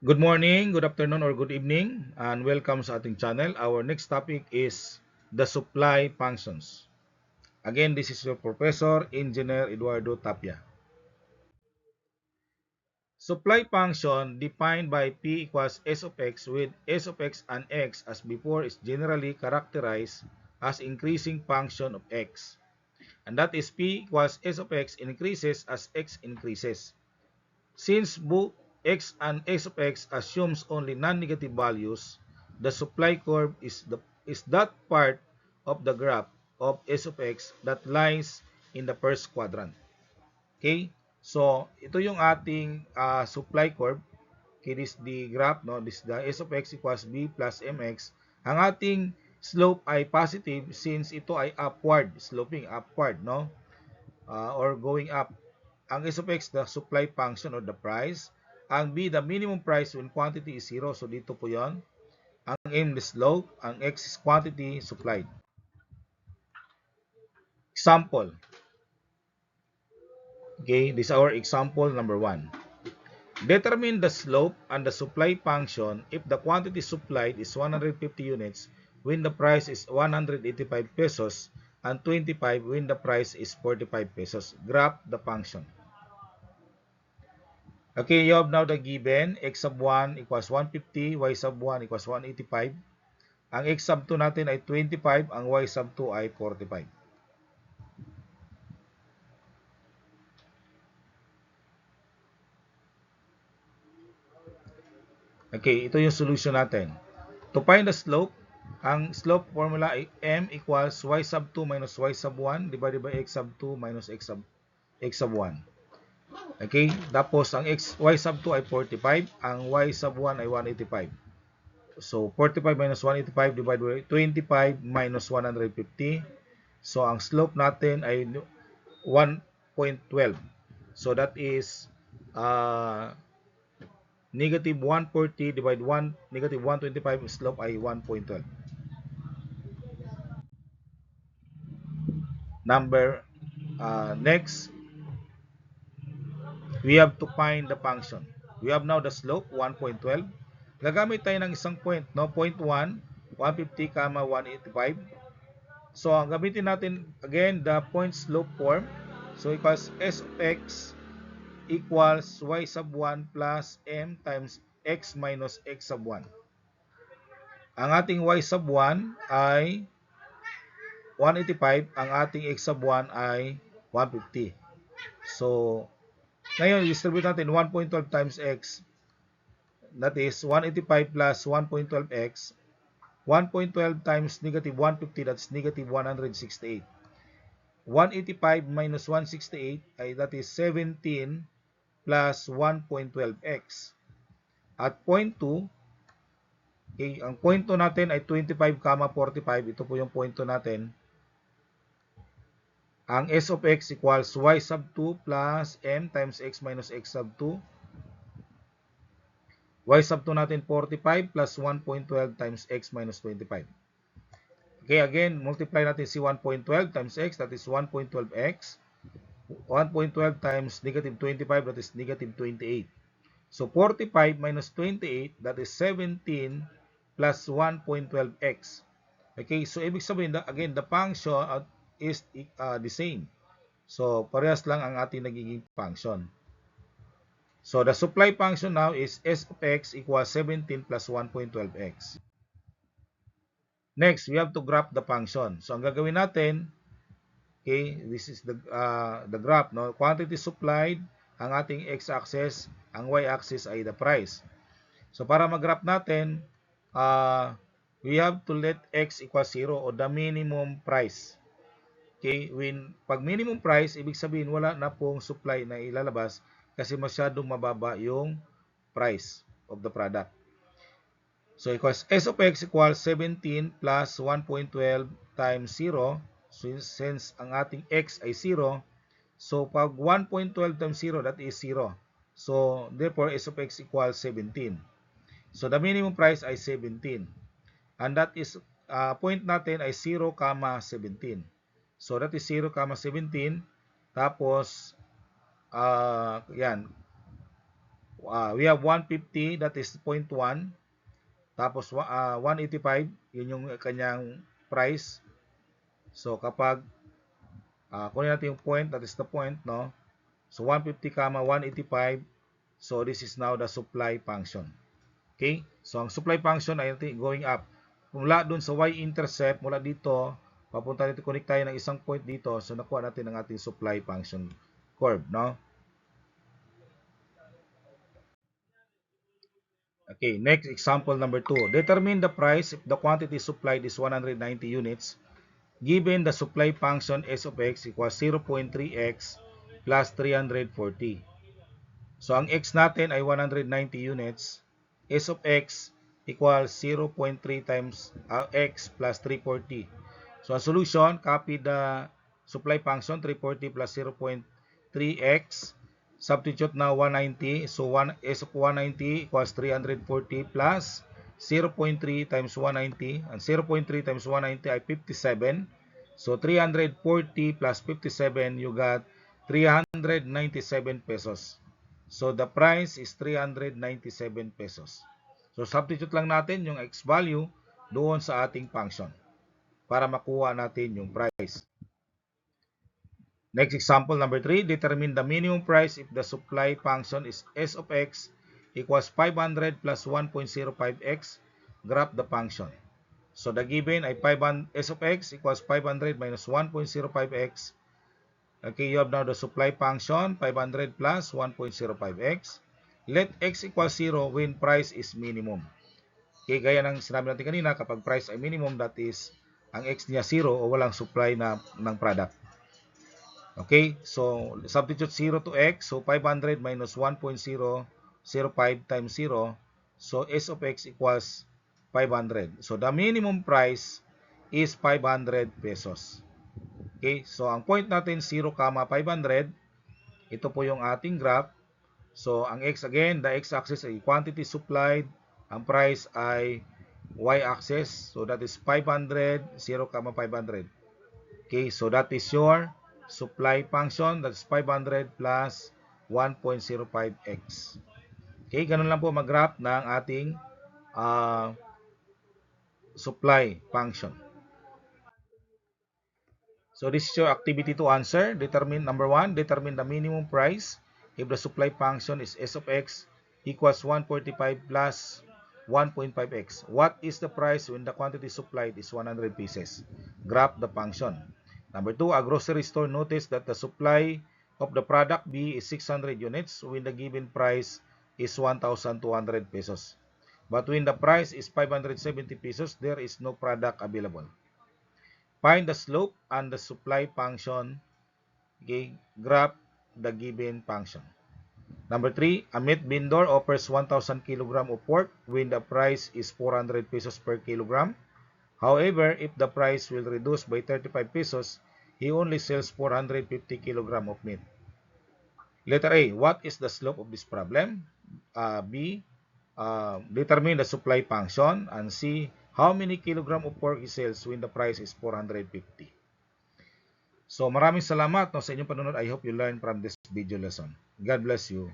Good morning, good afternoon, or good evening, and welcome sa ating channel. Our next topic is the supply functions. Again, this is your Professor Engineer Eduardo Tapia. Supply function defined by P equals S of x with S of x and x as before is generally characterized as increasing function of x. And that is P equals S of x increases as x increases. Since both x and s of x assumes only non-negative values, the supply curve is that part of the graph of s of x that lies in the first quadrant. Okay? So, ito yung ating supply curve. Okay, this the graph, no? This the s of x equals b plus mx. Ang ating slope ay positive since ito ay upward, sloping upward, no? Or going up. Ang S of X, the supply function or the price. Ang B, the minimum price when quantity is 0. So, dito po yon. Ang M, the slope. Ang X is quantity supplied. Example. Okay, this is our example number 1. Determine the slope and the supply function if the quantity supplied is 150 units when the price is 185 pesos and 25 when the price is 45 pesos. Graph the function. Okay, you have now the given x sub 1 equals 150, y sub 1 equals 185. Ang x sub 2 natin ay 25, ang y sub 2 ay 45. Okay, ito yung solution natin. To find the slope, ang slope formula ay m equals y sub 2 minus y sub 1 divided by x sub 2 minus x sub 1. Okay, tapos ang y sub 2 ay 45, ang y sub 1 ay 185. So, 45 minus 185 divided by 25 minus 150. So, ang slope natin ay 1.12. So, that is negative 140 divided 1, negative 125, slope ay 1.12. Next, we have to find the function. We have now the slope, 1.12. Gagamit tayo ng isang point, no? Point 1, 150, 185. So, ang gamitin natin, again, the point slope form. So, equals S of x equals y sub 1 plus m times x minus x sub 1. Ang ating y sub 1 ay 185, ang ating x sub 1 ay 150. So, ngayon, distribute natin 1.12 times x. That is 185 plus 1.12x. 1.12 times negative 150, that's negative 168. 185 minus 168 ay that is 17 plus 1.12x. At point 2, okay, ang point 2 natin ay 25, 45. Ito po yung point 2 natin. Ang S of x equals y sub 2 plus m times x minus x sub 2. Y sub 2 natin 45 plus 1.12 times x minus 25. Okay, again, multiply natin si 1.12 times x, that is 1.12x. 1.12 times negative 25, that is negative 28. So, 45 minus 28, that is 17 plus 1.12x. Okay, so ibig sabihin, again, the function is the same. So, parehas lang ang ating nagiging function. So, the supply function now is S of x equals 17 plus 1.12x. Next, we have to graph the function. So, ang gagawin natin, okay, this is the graph, no? Quantity supplied, ang ating x-axis, ang y-axis ay the price. So, para mag-graph natin, we have to let x equal 0 o the minimum price. Okay, pag minimum price, ibig sabihin wala na pong supply na ilalabas kasi masyadong mababa yung price of the product. So, equals S of x equals 17 plus 1.12 times 0. So, since ang ating x ay 0, so pag 1.12 times 0, that is 0. So, therefore, S of x equals 17. So, the minimum price ay 17. And that is, point natin ay 0, 17. So, that is 0, 17. Tapos, yan, We have 150, that is 0.1. Tapos 185, yun yung kanyang price. So kapag kunin natin yung point, that is the point, no? So 150, 185. So this is now the supply function. Okay? So ang supply function ay going up. Mula dun sa y-intercept, mula dito, papunta dito, connect tayo ng isang point dito. So nakuha natin ang ating supply function curve, no? Okay, next example number 2. Determine the price if the quantity supplied is 190 units. Given the supply function S of x equals 0.3x plus 340. So ang x natin ay 190 units. S of x equals 0.3 times x plus 340. So ang solution, copy the supply function 340 plus 0.3x. Substitute now 190. So S of 190 equals 340 plus 0.3 times 190. And 0.3 times 190 ay 57. So 340 plus 57, you got 397 pesos. So the price is 397 pesos. So substitute lang natin yung x value doon sa ating function para makuha natin yung price. Next example number 3, determine the minimum price if the supply function is S of x equals 500 plus 1.05x. Graph the function. So the given ay S of x equals 500 minus 1.05x. Okay, you have now the supply function 500 plus 1.05x. Let x equal 0 when price is minimum. Okay, gaya ng sinabi natin kanina, kapag price ay minimum, that is ang x niya 0 o walang supply ng product. Okay, so substitute 0 to x. So 500 minus 1.005 times 0. So S of x equals 500. So the minimum price is 500 pesos. Okay, so ang point natin 0, 500. Ito po yung ating graph. So ang x again, the x-axis ay quantity supplied. Ang price ay y-axis. So that is 500, 0, 500. Okay, so that is your supply function. That's 500 plus 1.05x. Okay, ganun lang po mag-graph ng ating supply function. So this is your activity to answer. Determine number 1, determine the minimum price if the supply function is S of x equals 145 plus 1.5x. What is the price when the quantity supplied is 100 pieces? Graph the function. Number 2, a grocery store noticed that the supply of the product B is 600 units when the given price is 1,200 pesos. But when the price is 570 pesos, there is no product available. Find the slope and the supply function. Okay, graph the given function. Number 3, a meat vendor offers 1,000 kg of pork when the price is 400 pesos per kilogram. However, if the price will reduce by 35 pesos, he only sells 450 kg of meat. Letter A, what is the slope of this problem? B, determine the supply function. And C, how many kilogram of pork he sells when the price is 450? So maraming salamat sa inyong panunod. I hope you learn from this video lesson. God bless you.